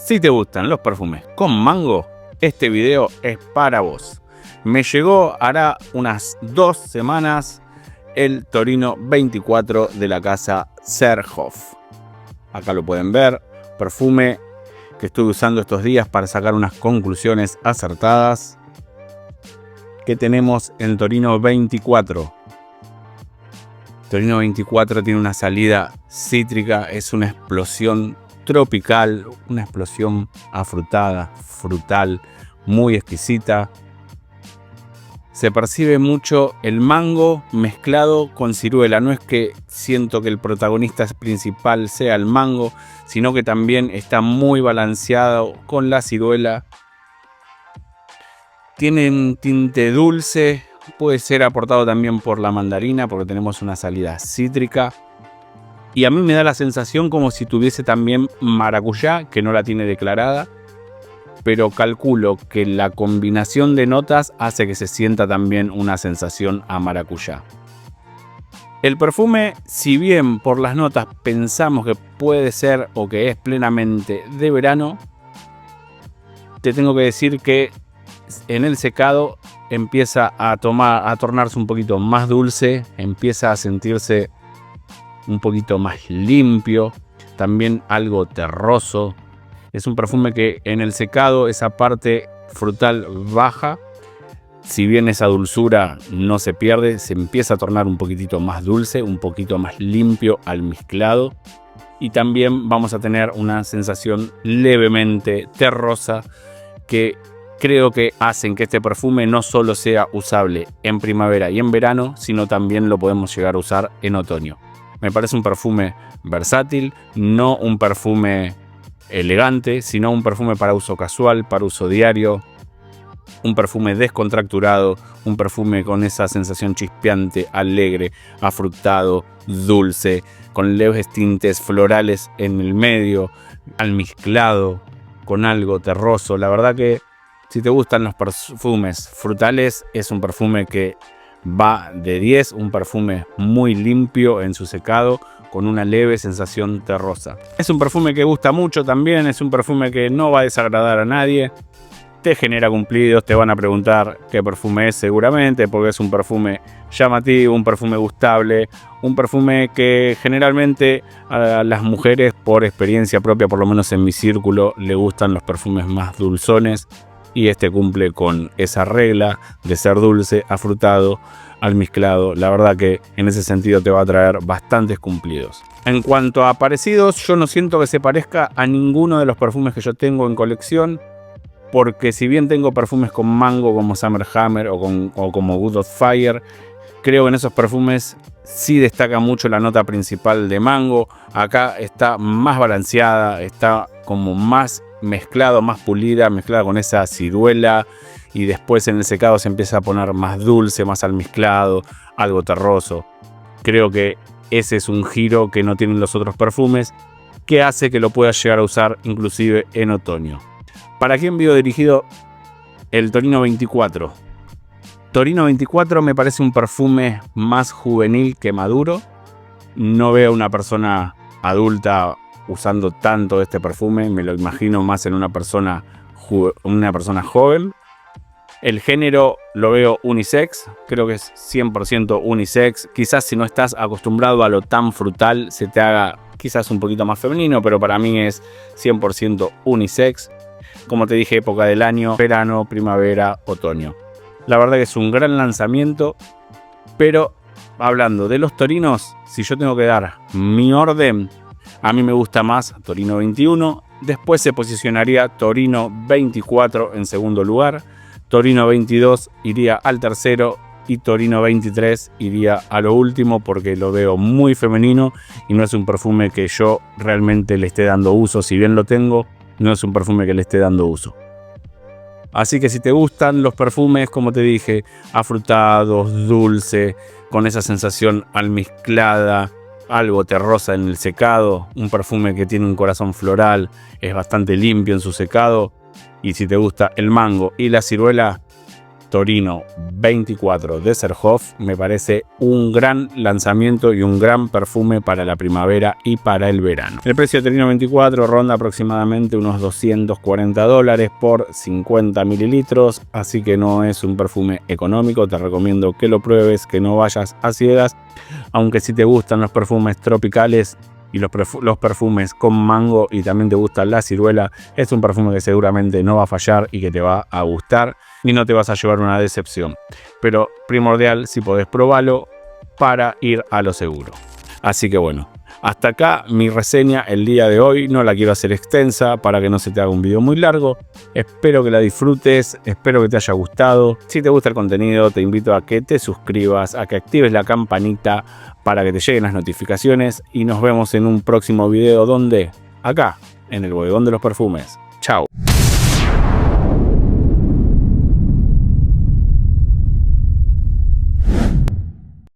Si te gustan los perfumes con mango, este video es para vos. Me llegó hará unas 2 semanas el Torino 24 de la casa Xerhoff. Acá lo pueden ver, perfume que estuve usando estos días para sacar unas conclusiones acertadas. Que tenemos en el Torino 24. Torino 24 tiene una salida cítrica, es una explosión tropical, una explosión afrutada, frutal, muy exquisita. Se percibe mucho el mango mezclado con ciruela. No es que siento que el protagonista principal sea el mango, sino que también está muy balanceado con la ciruela. Tiene un tinte dulce, puede ser aportado también por la mandarina porque tenemos una salida cítrica. Y a mí me da la sensación como si tuviese también maracuyá, que no la tiene declarada. Pero calculo que la combinación de notas hace que se sienta también una sensación a maracuyá. El perfume, si bien por las notas pensamos que puede ser o que es plenamente de verano, te tengo que decir que en el secado empieza a tornarse un poquito más dulce, empieza a sentirse un poquito más limpio, también algo terroso. Es un perfume que en el secado esa parte frutal baja, si bien esa dulzura no se pierde, se empieza a tornar un poquitito más dulce, un poquito más limpio al mezclado. Y también vamos a tener una sensación levemente terrosa que creo que hacen que este perfume no solo sea usable en primavera y en verano, sino también lo podemos llegar a usar en otoño. Me parece un perfume versátil, no un perfume elegante, sino un perfume para uso casual, para uso diario, un perfume descontracturado, un perfume con esa sensación chispeante, alegre, afrutado, dulce, con leves tintes florales en el medio, almizclado con algo terroso. La verdad que si te gustan los perfumes frutales, es un perfume que va de 10, un perfume muy limpio en su secado, con una leve sensación terrosa. Es un perfume que gusta mucho también, es un perfume que no va a desagradar a nadie, te genera cumplidos, te van a preguntar qué perfume es seguramente, porque es un perfume llamativo, un perfume gustable, un perfume que generalmente a las mujeres, por experiencia propia, por lo menos en mi círculo, le gustan los perfumes más dulzones. Y este cumple con esa regla de ser dulce, afrutado, almizclado. La verdad que en ese sentido te va a traer bastantes cumplidos. En cuanto a parecidos, yo no siento que se parezca a ninguno de los perfumes que yo tengo en colección. Porque si bien tengo perfumes con mango como Summer Hammer o como Wood of Fire, creo que en esos perfumes sí destaca mucho la nota principal de mango. Acá está más balanceada, está como más mezclado, más pulida, mezclada con esa ciruela, y después en el secado se empieza a poner más dulce, más almizclado, algo terroso. Creo que ese es un giro que no tienen los otros perfumes, que hace que lo puedas llegar a usar inclusive en otoño. ¿Para quién envío dirigido el Torino 24? Torino 24 me parece un perfume más juvenil que maduro. No veo una persona adulta usando tanto este perfume, me lo imagino más en una persona joven. El género lo veo unisex, creo que es 100% unisex. Quizás si no estás acostumbrado a lo tan frutal se te haga quizás un poquito más femenino, pero para mí es 100% unisex. Como te dije, época del año, verano, primavera, otoño. La verdad que es un gran lanzamiento, pero hablando de los torinos, si yo tengo que dar mi orden, a mí me gusta más Torino 21, después se posicionaría Torino 24 en segundo lugar, Torino 22 iría al tercero y Torino 23 iría a lo último porque lo veo muy femenino y no es un perfume que yo realmente le esté dando uso. Si bien lo tengo, no es un perfume que le esté dando uso. Así que si te gustan los perfumes, como te dije, afrutados, dulce, con esa sensación almizclada, algo terrosa en el secado, un perfume que tiene un corazón floral, es bastante limpio en su secado, y si te gusta el mango y la ciruela, Torino 24 de Zerhoff me parece un gran lanzamiento y un gran perfume para la primavera y para el verano. El precio de Torino 24 ronda aproximadamente unos $240 por 50 mililitros, así que no es un perfume económico. Te recomiendo que lo pruebes, que no vayas a ciegas, aunque si te gustan los perfumes tropicales y los perfumes con mango y también te gusta la ciruela, es un perfume que seguramente no va a fallar y que te va a gustar y no te vas a llevar una decepción. Pero primordial, si podés probarlo para ir a lo seguro. Así que bueno, hasta acá mi reseña el día de hoy. No la quiero hacer extensa para que no se te haga un video muy largo. Espero que la disfrutes, espero que te haya gustado. Si te gusta el contenido, te invito a que te suscribas, a que actives la campanita para que te lleguen las notificaciones y nos vemos en un próximo video donde, acá, en el bodegón de los perfumes. Chao.